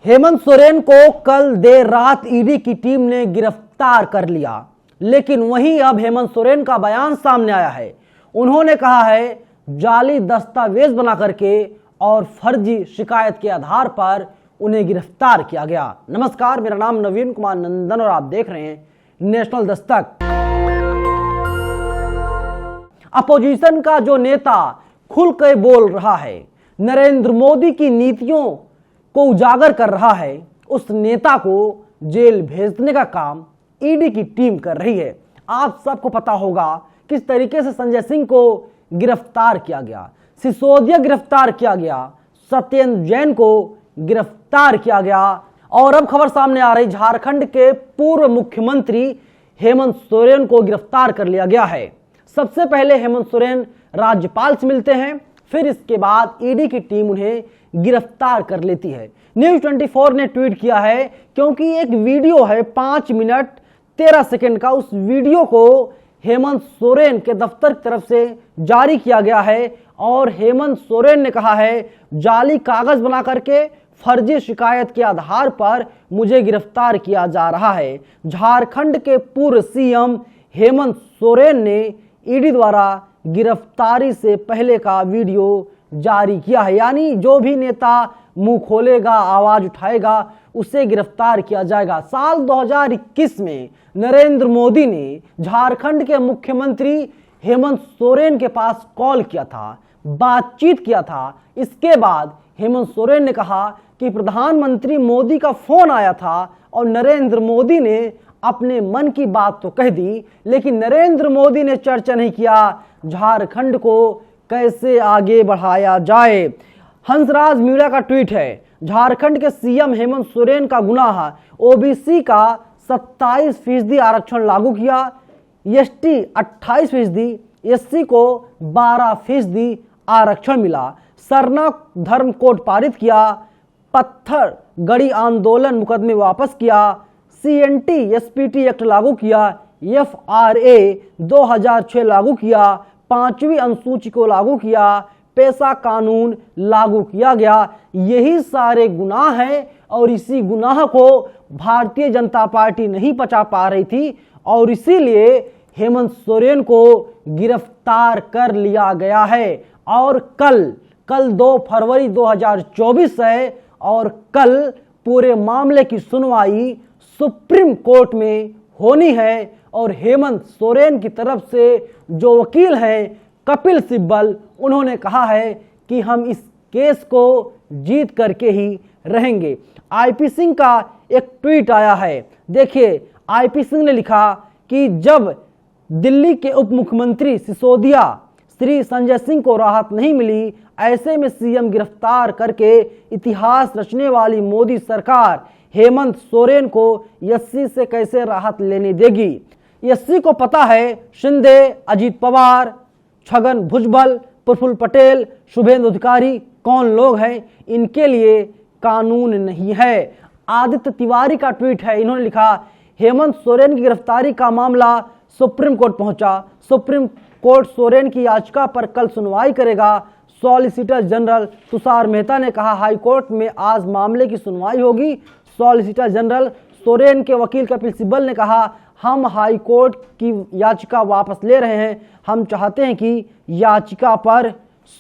हेमंत सोरेन को कल देर रात ईडी की टीम ने गिरफ्तार कर लिया, लेकिन वहीं अब हेमंत सोरेन का बयान सामने आया है। उन्होंने कहा है जाली दस्तावेज बना करके और फर्जी शिकायत के आधार पर उन्हें गिरफ्तार किया गया। नमस्कार, मेरा नाम नवीन कुमार नंदन और आप देख रहे हैं नेशनल दस्तक। अपोजिशन का जो नेता खुल कर बोल रहा है, नरेंद्र मोदी की नीतियों को उजागर कर रहा है, उस नेता को जेल भेजने का काम ईडी की टीम कर रही है। आप सबको पता होगा किस तरीके से संजय सिंह को गिरफ्तार किया गया, सिसोदिया गिरफ्तार किया गया, सत्येंद्र जैन को गिरफ्तार किया गया और अब खबर सामने आ रही झारखंड के पूर्व मुख्यमंत्री हेमंत सोरेन को गिरफ्तार कर लिया गया है। सबसे पहले हेमंत सोरेन राज्यपाल से मिलते हैं, फिर इसके बाद ईडी की टीम उन्हें गिरफ्तार कर लेती है। न्यूज 24 ने ट्वीट किया है, क्योंकि एक वीडियो है 5 मिनट 13 सेकंड का, उस वीडियो को हेमंत सोरेन के दफ्तर की तरफ से जारी किया गया है और हेमंत सोरेन ने कहा है जाली कागज बना करके फर्जी शिकायत के आधार पर मुझे गिरफ्तार किया जा रहा है। झारखंड के पूर्व सीएम हेमंत सोरेन ने ईडी द्वारा गिरफ्तारी से पहले का वीडियो जारी किया है, यानी जो भी नेता मुंह खोलेगा, आवाज उठाएगा, उसे गिरफ्तार किया जाएगा। साल 2021 में नरेंद्र मोदी ने झारखंड के मुख्यमंत्री हेमंत सोरेन के पास कॉल किया था, बातचीत किया था। इसके बाद हेमंत सोरेन ने कहा कि प्रधानमंत्री मोदी का फोन आया था और नरेंद्र मोदी ने अपने मन की बात तो कह दी, लेकिन नरेंद्र मोदी ने चर्चा नहीं किया झारखंड को कैसे आगे बढ़ाया जाए। हंसराज मीणा का ट्वीट है, झारखंड के सीएम हेमंत सोरेन का गुनाह, ओबीसी का 27% आरक्षण लागू किया, एसटी 28%, एससी को 12% आरक्षण मिला, सरना धर्म कोड पारित किया, पत्थर गड़ी आंदोलन मुकदमे वापस किया, सीएनटी एसपीटी एक्ट लागू किया, एफआरए 2006 लागू किया, 5वीं अनुसूची को लागू किया, पेशा कानून लागू किया गया। यही सारे गुनाह हैं और इसी गुनाह को भारतीय जनता पार्टी नहीं पचा पा रही थी और इसीलिए हेमंत सोरेन को गिरफ्तार कर लिया गया है। और कल 2 फरवरी 2024 है और कल पूरे मामले की सुनवाई सुप्रीम कोर्ट में होनी है और हेमंत सोरेन की तरफ से जो वकील हैं कपिल सिब्बल, उन्होंने कहा है कि हम इस केस को जीत करके ही रहेंगे। आईपी सिंह का एक ट्वीट आया है, देखिए आईपी सिंह ने लिखा कि जब दिल्ली के उप मुख्यमंत्री सिसोदिया श्री संजय सिंह को राहत नहीं मिली, ऐसे में सीएम गिरफ्तार करके इतिहास रचने वाली मोदी सरकार हेमंत सोरेन को एससी से कैसे राहत लेने देगी। एससी को पता है शिंदे, अजीत पवार, छगन भुजबल, प्रफुल्ल पटेल, शुभेंदु अधिकारी कौन लोग हैं, इनके लिए कानून नहीं है। आदित्य तिवारी का ट्वीट है, इन्होंने लिखा हेमंत सोरेन की गिरफ्तारी का मामला सुप्रीम कोर्ट पहुंचा, सुप्रीम कोर्ट सोरेन की याचिका पर कल सुनवाई करेगा। सॉलिसिटर जनरल तुषार मेहता ने कहा हाई कोर्ट में आज मामले की सुनवाई होगी। सॉलिसिटर जनरल सोरेन के वकील कपिल सिब्बल ने कहा हम हाई कोर्ट की याचिका वापस ले रहे हैं, हम चाहते हैं कि याचिका पर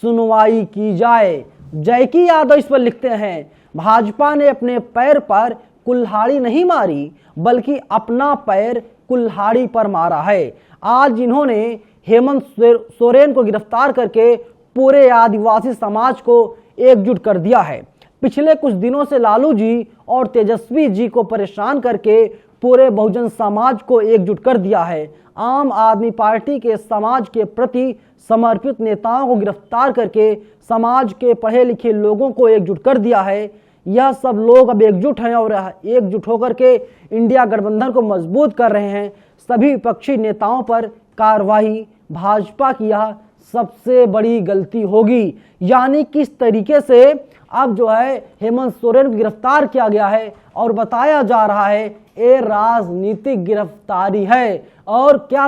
सुनवाई की जाए। जयकी यादव इस पर लिखते हैं भाजपा ने अपने पैर पर कुल्हाड़ी नहीं मारी, बल्कि अपना पैर कुल्हाड़ी पर मारा है। आज इन्होंने हेमंत सोरेन को गिरफ्तार करके पूरे आदिवासी समाज को एकजुट कर दिया है। पिछले कुछ दिनों से लालू जी और तेजस्वी जी को परेशान करके पूरे बहुजन समाज को एकजुट कर दिया है। आम आदमी पार्टी के समाज के प्रति समर्पित नेताओं को गिरफ्तार करके समाज के पढ़े लिखे लोगों को एकजुट कर दिया है। यह सब लोग अब एकजुट हैं और एकजुट होकर के इंडिया गठबंधन को मजबूत कर रहे हैं। सभी विपक्षी नेताओं पर कार्रवाई भाजपा की यह सबसे बड़ी गलती होगी। यानी किस तरीके से अब जो है हेमंत सोरेन को गिरफ्तार किया गया है और बताया जा रहा है ये राजनीतिक गिरफ्तारी है। और क्या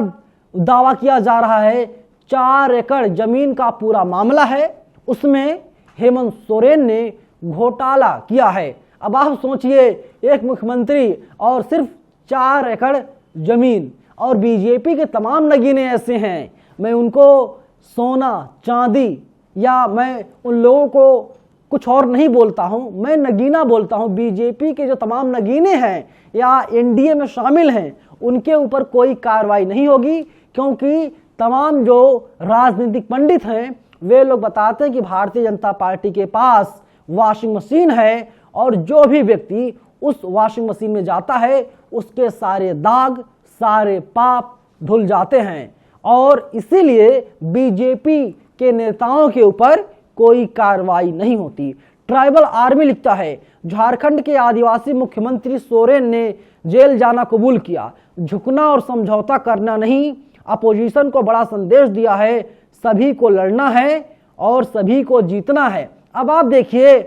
दावा किया जा रहा है, 4 एकड़ जमीन का पूरा मामला है, उसमें हेमंत सोरेन ने घोटाला किया है। अब आप सोचिए, एक मुख्यमंत्री और सिर्फ 4 एकड़ जमीन, और बीजेपी के तमाम नगीने ऐसे हैं, मैं उनको सोना चांदी या मैं उन लोगों को कुछ और नहीं बोलता हूं, मैं नगीना बोलता हूं। बीजेपी के जो तमाम नगीने हैं या एनडीए में शामिल हैं, उनके ऊपर कोई कार्रवाई नहीं होगी, क्योंकि तमाम जो राजनीतिक पंडित हैं वे लोग बताते हैं कि भारतीय जनता पार्टी के पास वॉशिंग मशीन है, और जो भी व्यक्ति उस वॉशिंग मशीन में जाता है उसके सारे दाग, सारे पाप धुल जाते हैं। और इसीलिए बीजेपी के नेताओं के ऊपर कोई कार्रवाई नहीं होती। ट्राइबल आर्मी लिखता है, झारखंड के आदिवासी मुख्यमंत्री सोरेन ने जेल जाना कबूल किया, झुकना और समझौता करना नहीं। अपोजिशन को बड़ा संदेश दिया है, सभी को लड़ना है और सभी को जीतना है। अब आप देखिए,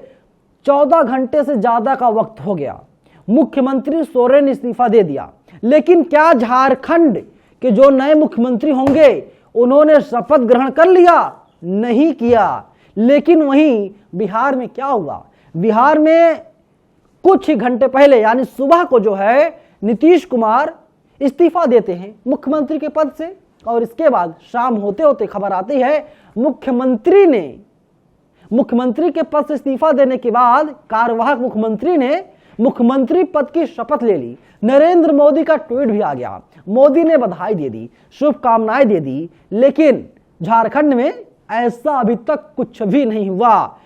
14 घंटे से ज्यादा का वक्त हो गया, मुख्यमंत्री सोरेन ने इस्तीफा दे दिया, लेकिन क्या झारखंड के जो नए मुख्यमंत्री होंगे उन्होंने शपथ ग्रहण कर लिया? नहीं किया। लेकिन वहीं बिहार में क्या हुआ? बिहार में कुछ ही घंटे पहले यानी सुबह को जो है नीतीश कुमार इस्तीफा देते हैं मुख्यमंत्री के पद से, और इसके बाद शाम होते होते खबर आती है मुख्यमंत्री के पद से इस्तीफा देने के बाद कार्यवाहक मुख्यमंत्री ने मुख्यमंत्री पद की शपथ ले ली। नरेंद्र मोदी का ट्वीट भी आ गया, मोदी ने बधाई दे दी, शुभकामनाएं दे दी, लेकिन झारखंड में ऐसा अभी तक कुछ भी नहीं हुआ।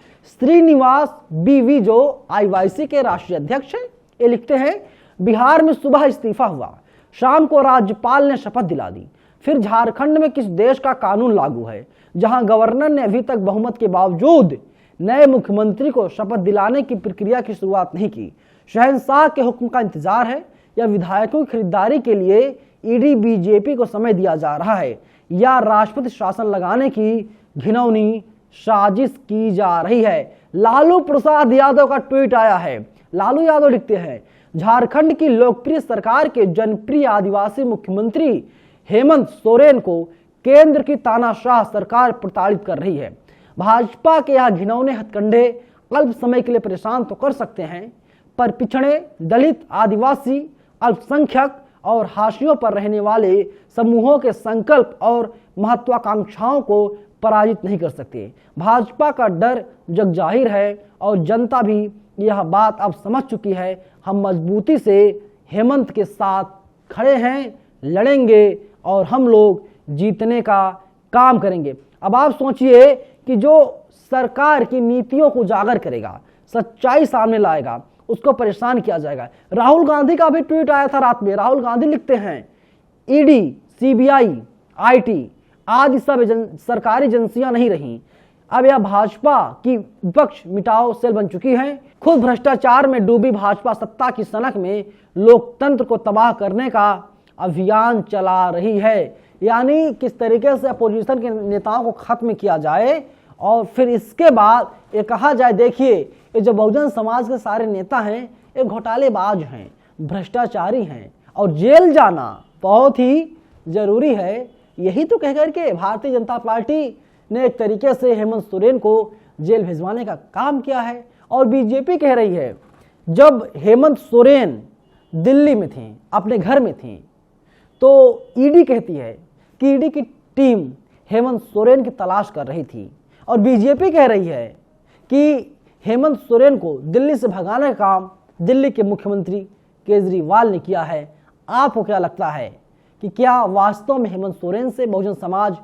श्रीनिवास बीवी जो आईवाईसी के राष्ट्रीय अध्यक्ष हैं, ये लिखते हैं, बिहार में सुबह इस्तीफा हुआ, शाम को राज्यपाल ने शपथ दिला दी। फिर झारखंड में किस देश का कानून लागू है जहां गवर्नर ने अभी तक बहुमत के बावजूद नए मुख्यमंत्री को शपथ दिलाने की प्रक्रिया की शुरुआत नहीं की? शहंशाह के हुक्म का इंतजार है या विधायकों की खरीदारी के लिए ईडी बीजेपी को समय दिया जा रहा है, या राष्ट्रपति शासन लगाने की घिनौनी साजिश की जा रही है? लालू प्रसाद यादव का ट्वीट आया है। लालू यादव लिखते हैं, झारखंड की लोकप्रिय सरकार के जनप्रिय आदिवासी मुख्यमंत्री हेमंत सोरेन को केंद्र की तानाशाह सरकार प्रताड़ित कर रही है। भाजपा के यह घिनौने हथकंडे अल्प समय के लिए परेशान तो कर सकते हैं, पर पिछड़े, दलित, आदिवासी, अल्पसंख्यक और हाशियों पर रहने वाले समूहों के संकल्प और महत्वाकांक्षाओं को पराजित नहीं कर सकते। भाजपा का डर जग जाहिर है और जनता भी यह बात अब समझ चुकी है। हम मजबूती से हेमंत के साथ खड़े हैं, लड़ेंगे और हम लोग जीतने का काम करेंगे। अब आप सोचिए कि जो सरकार की नीतियों को उजागर करेगा, सच्चाई सामने लाएगा, उसको परेशान किया जाएगा। राहुल गांधी का भी ट्वीट आया था रात में। राहुल गांधी लिखते हैं, ईडी, सीबीआई, आईटी आदि सब सरकारी एजेंसियां नहीं रही, अब यह भाजपा की विपक्ष मिटाओ सेल बन चुकी है। खुद भ्रष्टाचार में डूबी भाजपा सत्ता की सनक में लोकतंत्र को तबाह करने का अभियान चला रही है। यानी किस तरीके से अपोजिशन के नेताओं को खत्म किया जाए और फिर इसके बाद ये कहा जाए, देखिए ये जो बहुजन समाज के सारे नेता हैं ये घोटालेबाज हैं, भ्रष्टाचारी हैं और जेल जाना बहुत ही जरूरी है। यही तो कहकर के भारतीय जनता पार्टी ने एक तरीके से हेमंत सोरेन को जेल भिजवाने का काम किया है। और बीजेपी कह रही है, जब हेमंत सोरेन दिल्ली में थी, अपने घर में थी, तो ईडी कहती है कि ईडी की टीम हेमंत सोरेन की तलाश कर रही थी, और बीजेपी कह रही है कि हेमंत सोरेन को दिल्ली से भगाने का काम दिल्ली के मुख्यमंत्री केजरीवाल ने किया है। आपको क्या लगता है कि क्या वास्तव में हेमंत सोरेन से बहुजन समाज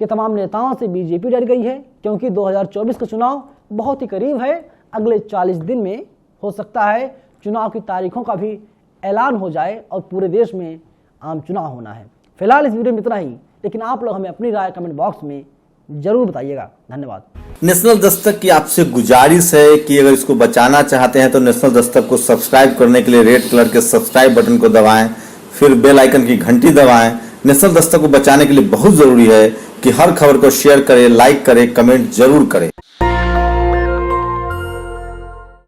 के तमाम नेताओं से बीजेपी डर गई है? क्योंकि 2024 का चुनाव बहुत ही करीब है, अगले 40 दिन में हो सकता है चुनाव की तारीखों का भी ऐलान हो जाए और पूरे देश में आम चुनाव होना है। फिलहाल इस वीडियो में इतना ही, लेकिन आप लोग हमें अपनी राय कमेंट बॉक्स में जरूर बताइएगा। धन्यवाद। नेशनल दस्तक की आपसे गुजारिश है कि अगर इसको बचाना चाहते हैं तो नेशनल दस्तक को सब्सक्राइब करने के लिए रेड कलर के सब्सक्राइब बटन को दबाएं, फिर बेल आइकन की घंटी दबाएं। नेशनल दस्तक को बचाने के लिए बहुत जरूरी है कि हर खबर को शेयर करें, लाइक करें, कमेंट जरूर करें।